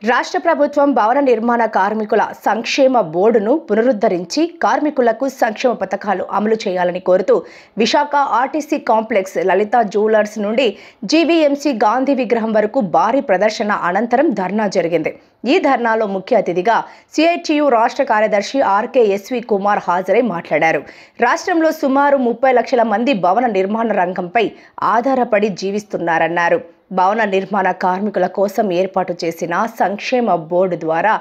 రాష్ట్ర ప్రభుత్వం భవన నిర్మాణ కార్మికుల సంక్షేమ బోర్డును పునరుద్ధరించి కార్మికులకు సంక్షేమ పథకాలు అమలు చేయాలని కోరుతూ విశాఖ ఆర్టీసీ కాంప్లెక్స్ లలిత జ్యువెలర్స్ నుండి జీవీఎంసీ గాంధీ విగ్రహం వరకు భారీ ప్రదర్శన అనంతరం ధర్నా జరిగింది. ఈ ధర్నాలో ముఖ్య అతిథిగా సిఐటియు రాష్ట్ర కార్యదర్శి ఆర్కేఎస్వి కుమార్ హాజరై మాట్లాడారు. రాష్ట్రంలో సుమారు 30 లక్షల మంది భవన నిర్మాణ రంగంపై ఆధారపడి జీవిస్తున్నారన్నారు. భవన నిర్మాణ కార్మికుల కోసం ఏర్పాటు చేసిన సంక్షేమ బోర్డు ద్వారా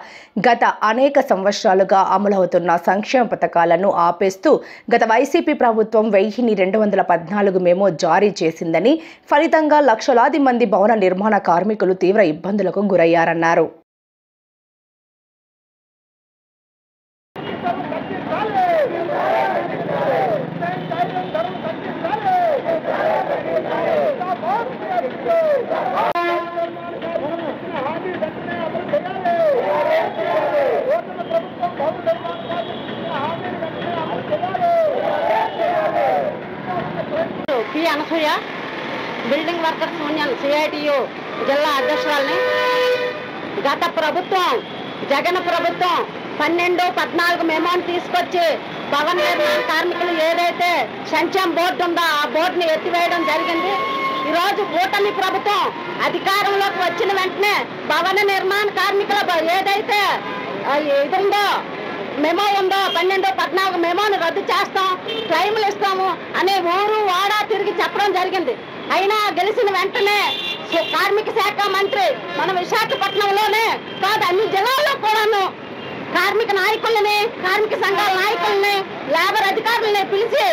గత అనేక సంవత్సరాలుగా అమలవుతున్న సంక్షేమ పథకాలను ఆపేస్తూ గత వైసీపీ ప్రభుత్వం 1214 మెమో జారీ చేసిందని, ఫలితంగా లక్షలాది మంది భవన నిర్మాణ కార్మికులు తీవ్ర ఇబ్బందులకు గురయ్యారన్నారు. P Anasuya building workers union CITU జిల్లా అధ్యక్షురాలని. గత ప్రభుత్వం జగన్ ప్రభుత్వం 12-14 మెమోని తీసుకొచ్చి భవన నిర్మాణ కార్మికులు ఏదైతే సంక్షేమ బోర్డు ఉందో ఆ బోర్డుని ఎత్తివేయడం జరిగింది. ఈరోజు కూటమి ప్రభుత్వం అధికారంలోకి వచ్చిన వెంటనే భవన నిర్మాణ కార్మికుల ఏదైతే ఇది ఉందో మెమో ఉందో 12-14 మెమోని రద్దు చేస్తాం, క్లైములు ఇస్తాము అనే ఊరు వాడా తిరిగి చెప్పడం జరిగింది. అయినా గెలిచిన వెంటనే కార్మిక శాఖ మంత్రి మన విశాఖపట్నంలోనే కాదు అన్ని జిల్లాల్లో కూడాను కార్మిక నాయకులని, కార్మిక సంఘాల నాయకులని, లేబర్ అధికారులని పిలిచి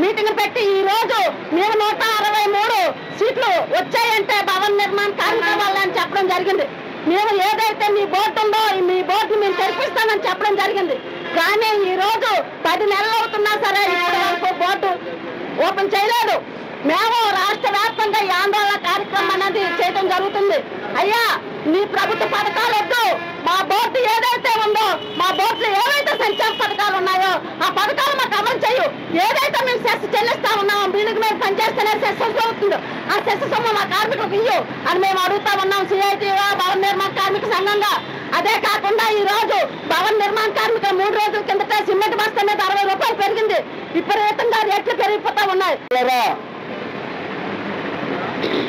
మీటింగ్ పెట్టి ఈ రోజు మీరు 163 సీట్లు వచ్చాయంటే భవన నిర్మాణ కార్మికుల వాళ్ళని చెప్పడం జరిగింది. మేము ఏదైతే మీ బోర్డు ఉందో మీ బోర్డు మేము తెరిపిస్తామని చెప్పడం జరిగింది. కానీ ఈ రోజు 10 నెలలు అవుతున్నా సరే ఇప్పటి వరకు బోర్డు ఓపెన్ చేయలేదు. మేము రాష్ట్ర వ్యాప్తంగా ఈ ఆందోళన కార్యక్రమం అనేది చేయడం జరుగుతుంది. అయ్యా మీ ప్రభుత్వ పథకాలు వద్దు, మా బోర్డు ఏదైతే ఉందో మా బోర్డులో ఏవైతే సంక్షేమ పథకాలు ఉన్నాయో ఆ పథకాలు మాకు అమలు చేయు. ఏదైతే మేము సెస్ చెల్లిస్తా ఉన్నామో బిల్లుకి మేము పనిచేస్తేనే సెస్ అవుతుందో ఆ సెస్ సొమ్ము మా కార్మికులకు ఇయ్యు అని మేము అడుగుతా ఉన్నాం సిఐటిగా భవన నిర్మాణ కార్మిక సంఘంగా. అదే కాకుండా ఈ రోజు భవన నిర్మాణ కార్మికులు 3 రోజుల కిందట సిమెంట్ బస్తా మీద 60 రూపాయలు పెరిగింది. విపరీతంగా రేట్లు పెరిగిపోతా ఉన్నాయి.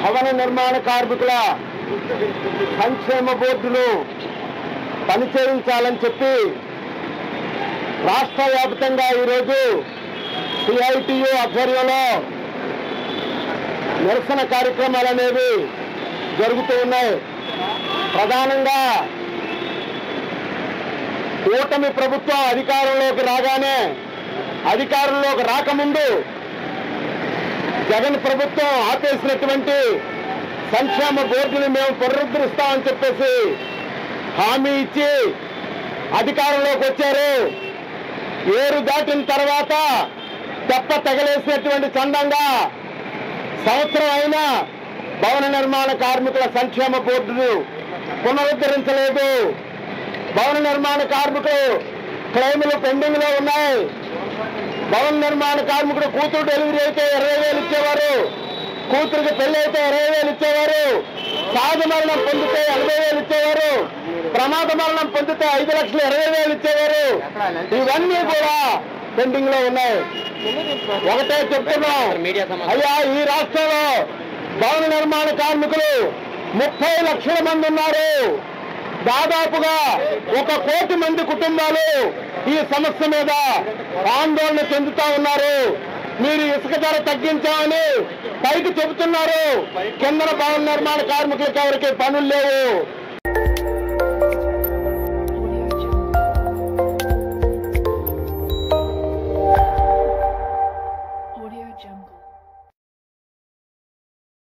భవన నిర్మాణ కార్మికుల సంక్షేమ బోర్డును పనిచేయించాలని చెప్పి రాష్ట్ర వ్యాప్తంగా ఈరోజు సిఐటియు ఆధ్వర్యంలో నిరసన కార్యక్రమాలు అనేవి జరుగుతూ ఉన్నాయి. ప్రధానంగా కూటమి ప్రభుత్వం అధికారంలోకి రాకముందు జగన్ ప్రభుత్వం ఆపేసినటువంటి సంక్షేమ బోర్డుని మేము పునరుద్ధరిస్తామని చెప్పేసి హామీ ఇచ్చి అధికారంలోకి వచ్చారు. ఏరు దాటిన తర్వాత తెప్ప తగలేసినటువంటి చందంగా సంవత్సరం అయినా భవన నిర్మాణ కార్మికుల సంక్షేమ బోర్డును పునరుద్ధరించలేదు. భవన నిర్మాణ కార్మికులు క్లెయిములు పెండింగ్ లో ఉన్నాయి. భవన నిర్మాణ కార్మికుడు కూతురు డెలివరీ అయితే 20,000 ఇచ్చేవారు, కూతురికి పెళ్లి అయితే 20,000 ఇచ్చేవారు, సాధు మరణం పొందితే 80,000 ఇచ్చేవారు, ప్రమాద మరణం పొందితే 5,20,000 ఇచ్చేవారు. ఇవన్నీ కూడా పెండింగ్ లో ఉన్నాయి. ఒకటే చెప్తున్నాం, అయ్యా ఈ రాష్ట్రంలో భవన నిర్మాణ కార్మికులు 30 లక్షల మంది ఉన్నారు. దాదాపుగా 1 కోటి మంది కుటుంబాలు ఈ సమస్య మీద ఆందోళన చెందుతా ఉన్నారు. మీరు ఇసుక ధర తగ్గించామని పైకి చెబుతున్నారు, కింద భవన నిర్మాణ కార్మికులకు ఎవరికి పనులు లేవు.